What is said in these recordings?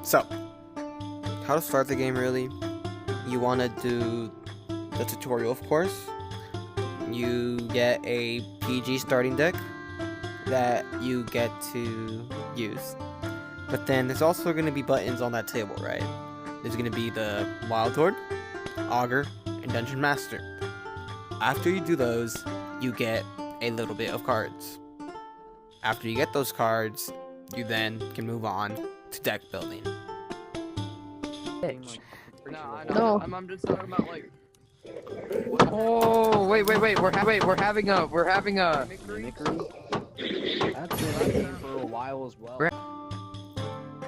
So, how to start the game really? You want to do the tutorial, of course. You get a PG starting deck that you get to use. But then there's also going to be buttons on that table, right? There's going to be the Wild Horde, Augur, and Dungeon Master. After you do those, you get a little bit of cards. After you get those cards, you then can move on to deck building. No. I'm just talking about like. Oh wait! We're having a Mimicry? That's been for a while as well.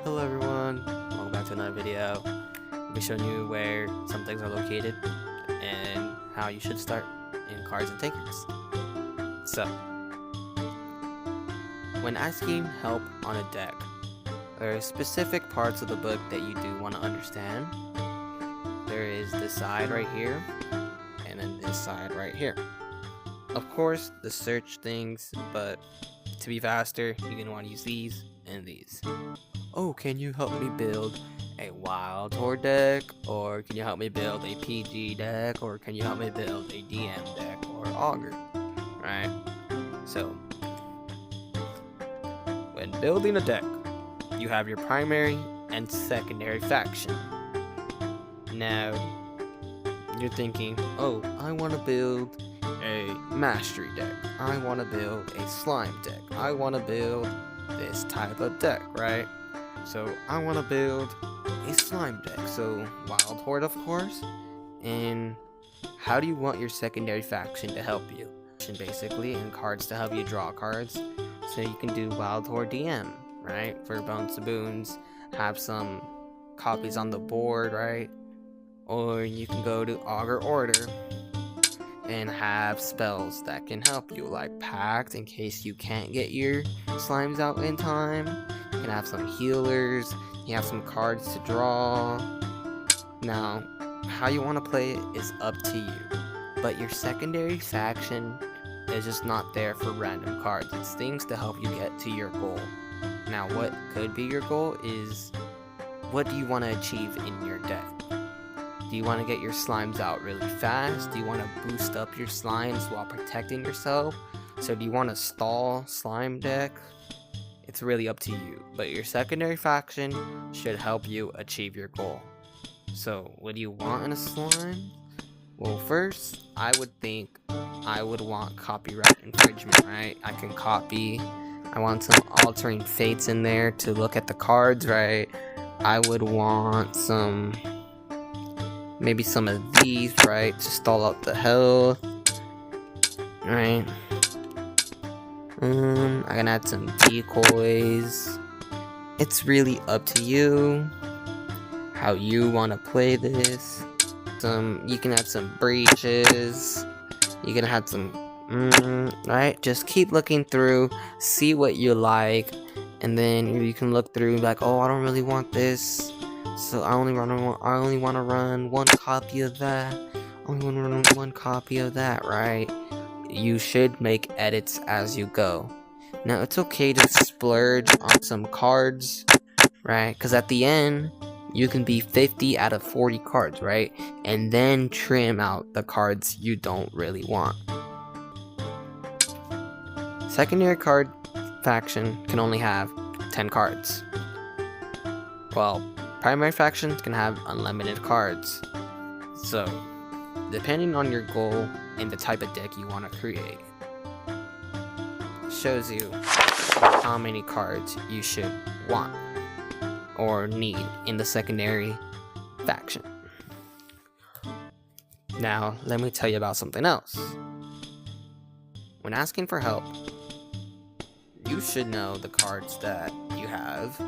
Hello everyone, welcome back to another video. I'll be showing you where some things are located and how you should start in cards and Tankards. So, when asking help on a deck, there are specific parts of the book that you do want to understand. There is this side right here, and then this side right here. Of course, the search things, but to be faster, you're going to want to use these and these. Oh, can you help me build a Wild Horde deck? Or can you help me build a PG deck? Or can you help me build a DM deck or Augur? Right? So, when building a deck, you have your primary and secondary faction. Now, you're thinking, oh, I want to build a mastery deck. I want to build a slime deck. I want to build this type of deck, right? So I want to build a slime deck. So Wild Horde, of course. And how do you want your secondary faction to help you? Basically, and cards to help you draw cards. So you can do Wild Horde DM, right? For Bones to Boons. Have some copies on the board, right? Or you can go to Augur Order and have spells that can help you, like Pact in case you can't get your slimes out in time. You can have some healers, you have some cards to draw. Now, how you want to play it is up to you, but your secondary faction is just not there for random cards. It's things to help you get to your goal. Now, what could be your goal is, what do you want to achieve in your deck? Do you want to get your slimes out really fast? Do you want to boost up your slimes while protecting yourself? So do you want a stall slime deck? It's really up to you, but your secondary faction should help you achieve your goal. So what do you want in a slime? Well, first, I would think I would want copyright infringement, right? I can copy. I want some altering fates in there to look at the cards, right? I would want some... maybe some of these, right, to stall out the health, right? I can add some decoys. It's really up to you how you want to play this. You can add some breaches. You can add some, right? Just keep looking through, see what you like, and then you can look through and be like, oh, I don't really want this. So I only want to run one copy of that. I only want to run one copy of that, right? You should make edits as you go. Now it's okay to splurge on some cards, right? Because at the end, you can be 50 out of 40 cards, right? And then trim out the cards you don't really want. Secondary card faction can only have 10 cards. Well, primary factions can have unlimited cards. So, depending on your goal and the type of deck you want to create, shows you how many cards you should want or need in the secondary faction. Now, let me tell you about something else. When asking for help, you should know the cards that you have.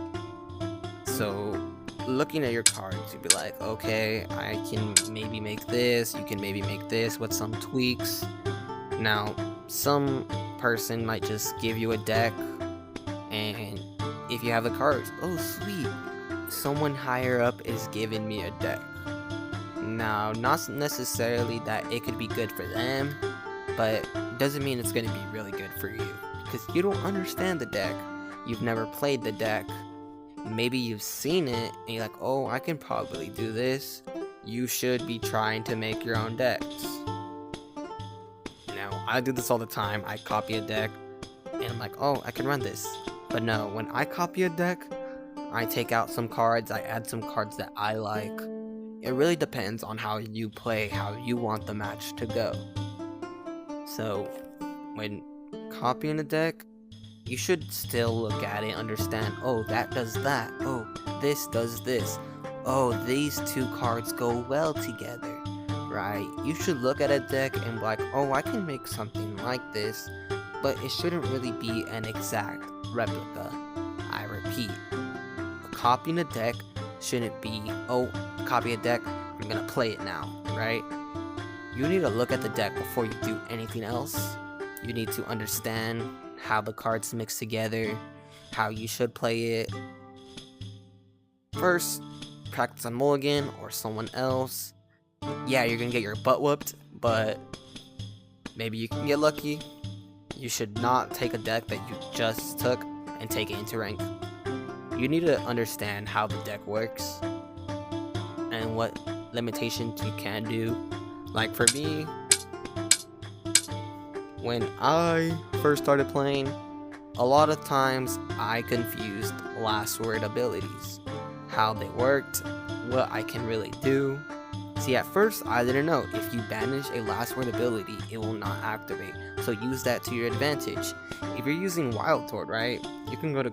So, looking at your cards, you'd be like, okay, I can maybe make this, you can maybe make this with some tweaks. Now, some person might just give you a deck, and if you have the cards, oh sweet, someone higher up is giving me a deck. Now, not necessarily that it could be good for them, but doesn't mean it's going to be really good for you, because you don't understand the deck, you've never played the deck. maybe you've seen it and you're like, oh, I can probably do this. You should be trying to make your own decks. Now, I do this all the time. I copy a deck and I'm like, oh, I can run this. But no, when I copy a deck, I take out some cards, I add some cards that I like. It really depends on how you play, how you want the match to go. So, when copying a deck, you should still look at it, understand, oh, that does that, oh, this does this, oh, these two cards go well together, right? You should look at a deck and be like, oh, I can make something like this, but it shouldn't really be an exact replica. I repeat, copying a deck shouldn't be, oh, copy a deck, I'm gonna play it now, right? You need to look at the deck before you do anything else. You need to understand how the cards mix together, how you should play it. First, practice on Mulligan or someone else. Yeah, you're gonna get your butt whooped, but maybe you can get lucky. You should not take a deck that you just took and take it into rank. You need to understand how the deck works and what limitations you can do. Like for me, when I first started playing, a lot of times I confused last word abilities, how they worked, what I can really do. See, at first I didn't know if you banish a last word ability, it will not activate, so use that to your advantage. If you're using Wild Sword, right, you can go to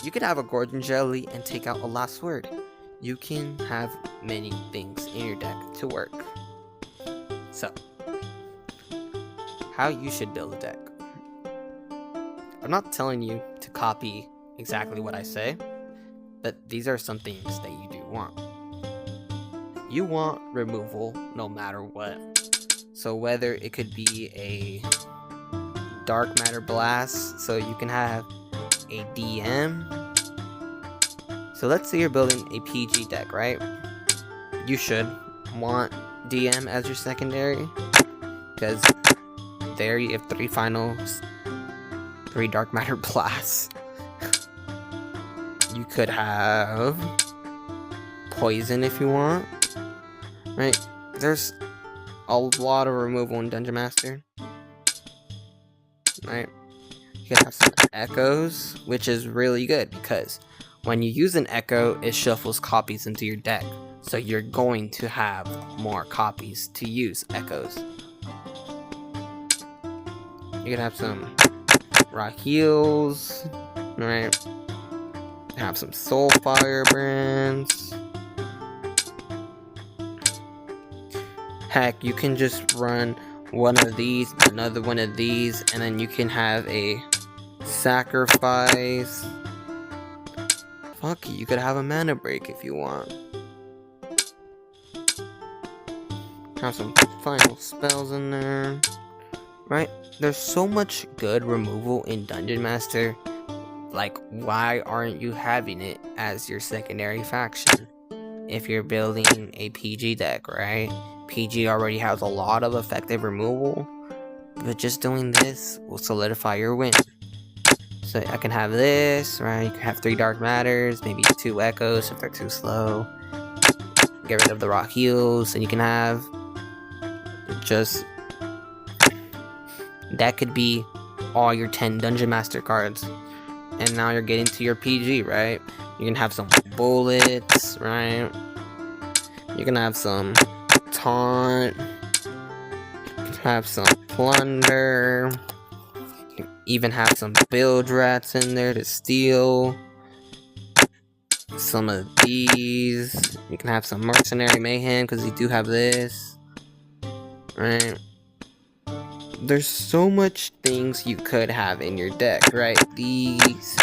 you can have a Gordon Jelly and take out a last word. You can have many things in your deck to work. So, how you should build a deck. I'm not telling you to copy exactly what I say, but these are some things that you do want. You want removal no matter what. So whether it could be a Dark Matter Blast, so you can have a DM. So let's say you're building a PG deck, right? You should want DM as your secondary, because there you have 3 finals, 3 Dark Matter Blasts. You could have Poison if you want, right? There's a lot of removal in Dungeon Master, right? You could have some Echoes, which is really good because when you use an Echo, it shuffles copies into your deck, so you're going to have more copies to use Echoes. You can have some Rock Heals, right? Have some Soul Firebrands. Heck, you can just run one of these, another one of these, and then you can have a Sacrifice. Fuck, you could have a Mana Break if you want. Have some final spells in there, right? There's so much good removal in Dungeon Master. Like, why aren't you having it as your secondary faction? If you're building a PG deck, right? PG already has a lot of effective removal, but just doing this will solidify your win. So I can have this, right? You can have 3 Dark Matters, maybe 2 Echoes if they're too slow. Get rid of the Rock Heals, and you can have just... that could be all your 10 Dungeon Master cards. And now you're getting to your PG, right? You can have some Bullets, right? You can have some Taunt. You can have some Plunder. You can even have some Build Rats in there to steal. Some of these. You can have some Mercenary Mayhem, because you do have this. Right? There's so much things you could have in your deck, right? These.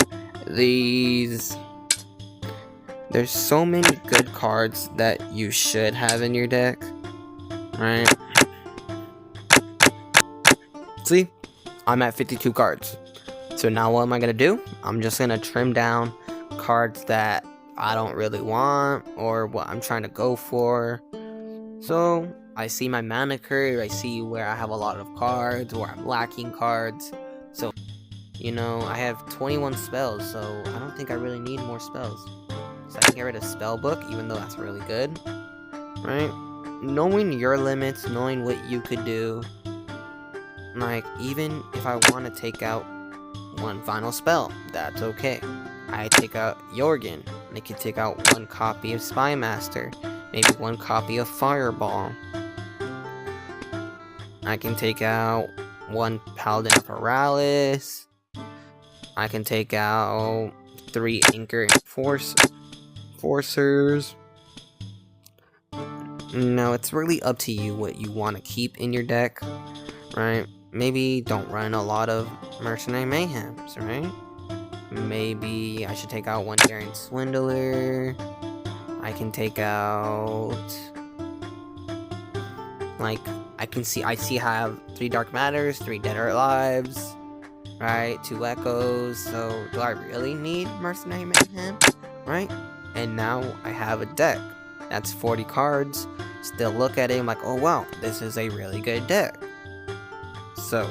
There's so many good cards that you should have in your deck, right? See? I'm at 52 cards. So now what am I gonna do? I'm just gonna trim down cards that I don't really want, or what I'm trying to go for. So I see my mana curve, I see where I have a lot of cards, where I'm lacking cards. So You know, I have 21 spells, so I don't think I really need more spells. So I can get rid of spell book, even though that's really good, right? Knowing your limits, knowing what you could do, like, even if I want to take out one final spell, that's okay. I take out Jorgen, and I can take out one copy of Spy Master, maybe one copy of Fireball. I can take out one Paladin of Paralysis. I can take out 3 Anchor Enforcers. No, it's really up to you what you want to keep in your deck, right? Maybe don't run a lot of Mercenary Mayhems, right? Maybe I should take out one Daring Swindler. I can take out, like, I see I have 3 Dark Matters, 3 Dead or Alives, right? 2 Echoes. So do I really need Mercenary Mayhem, right? And now I have a deck that's 40 cards. Still look at it, I'm like, oh wow, this is a really good deck. So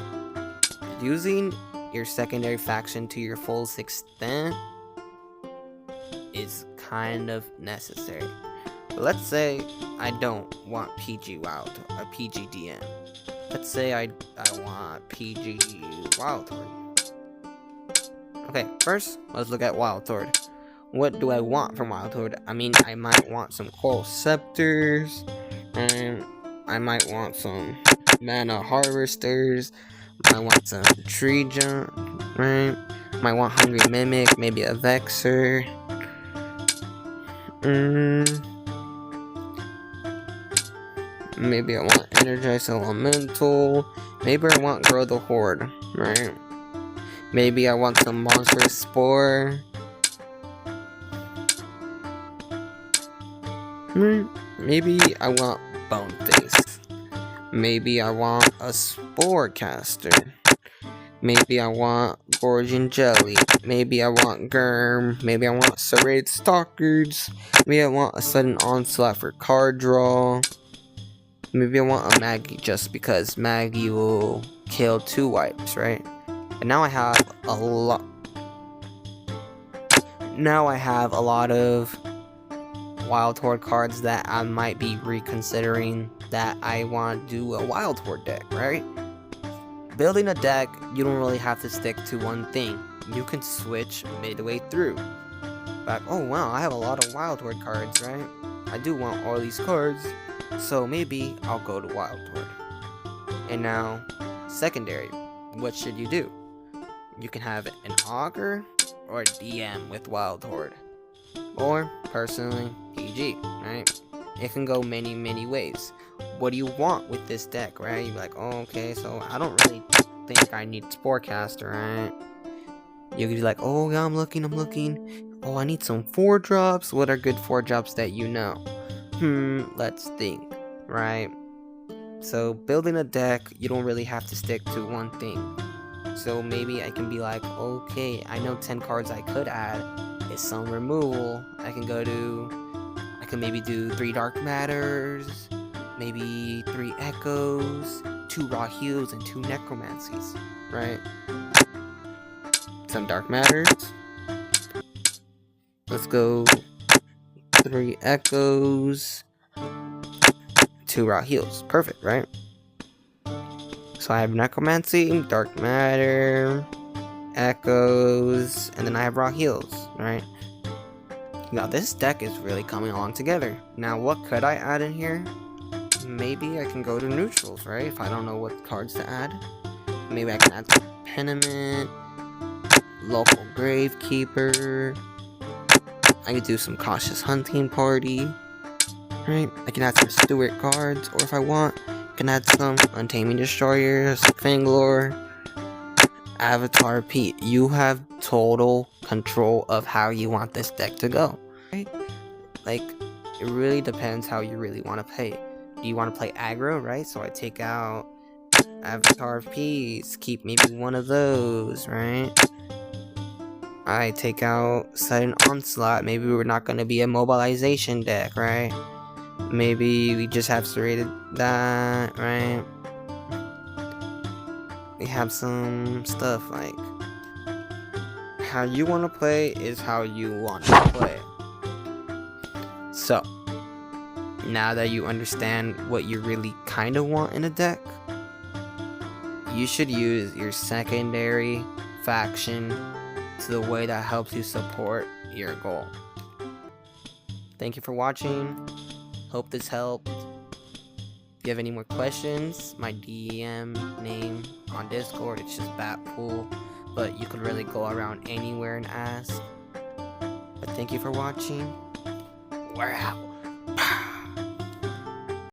using your secondary faction to your fullest extent is kind of necessary. But let's say I don't want PG Wild, a PG DM. Let's say I want PG Wild Horde. Okay, first let's look at Wild Horde. What do I want from Wild Horde? I mean, I might want some Coral Scepters, and I might want some Mana Harvesters. I want some Tree Jump, right? Might want Hungry Mimic, maybe a Vexer. Maybe I want Energize Elemental. Maybe I want Grow the Horde, right? Maybe I want some Monstrous Spore. Maybe I want Bone Face. Maybe I want a Spore Caster. Maybe I want Gorgon Jelly. Maybe I want Germ. Maybe I want Serrated Stalkers. Maybe I want a Sudden Onslaught for card draw. Maybe I want a Maggie just because Maggie will kill 2 wipes, right? And now I have a lot. Now I have a lot of Wild Horde cards that I might be reconsidering that I want to do a Wild Horde deck, right? Building a deck, you don't really have to stick to one thing. You can switch midway through. Like, oh wow, I have a lot of Wild Horde cards, right? I do want all these cards, so maybe I'll go to Wild Horde. And now, secondary, what should you do? You can have an Augur or a DM with Wild Horde. Or, personally, PG, right? It can go many ways. What do you want with this deck, right? You're like, oh, okay, so I don't really think I need Sporecaster, right? You could be like, oh, yeah, I'm looking. Oh, I need some 4-drops. What are good 4-drops that you know? Let's think, right? So, building a deck, you don't really have to stick to one thing. So, maybe I can be like, okay, I know 10 cards I could add. Is some removal. I can maybe do 3 Dark Matters, maybe 3 Echoes, 2 Raw Heals, and 2 Necromancies, right? Some Dark Matters. Let's go 3 Echoes, 2 Raw Heals. Perfect, right? So I have Necromancy, Dark Matter, Echoes, and then I have Raw Heals, right? Now this deck is really coming along together. Now what could I add in here? Maybe I can go to neutrals, right? If I don't know what cards to add. Maybe I can add some Peniment, Local Gravekeeper. I could do some Cautious Hunting Party, right? I can add some Steward cards, or if I want, I can add some Untaming Destroyers, Fanglore, Avatar Pete. You have total control of how you want this deck to go, right? Like, it really depends how you really want to play. Do you want to play aggro, right? So I take out Avatar of Peace, keep maybe one of those, right? I take out Sudden Onslaught. Maybe we're not going to be a mobilization deck, right? Maybe we just have serrated that, right? We have some stuff like how you want to play is how you want to play. So, now that you understand what you really kind of want in a deck, you should use your secondary faction to the way that helps you support your goal. Thank you for watching. Hope this helped. If you have any more questions, my DM name on Discord, it's just Batpool, but you could really go around anywhere and ask. But thank you for watching. We're out.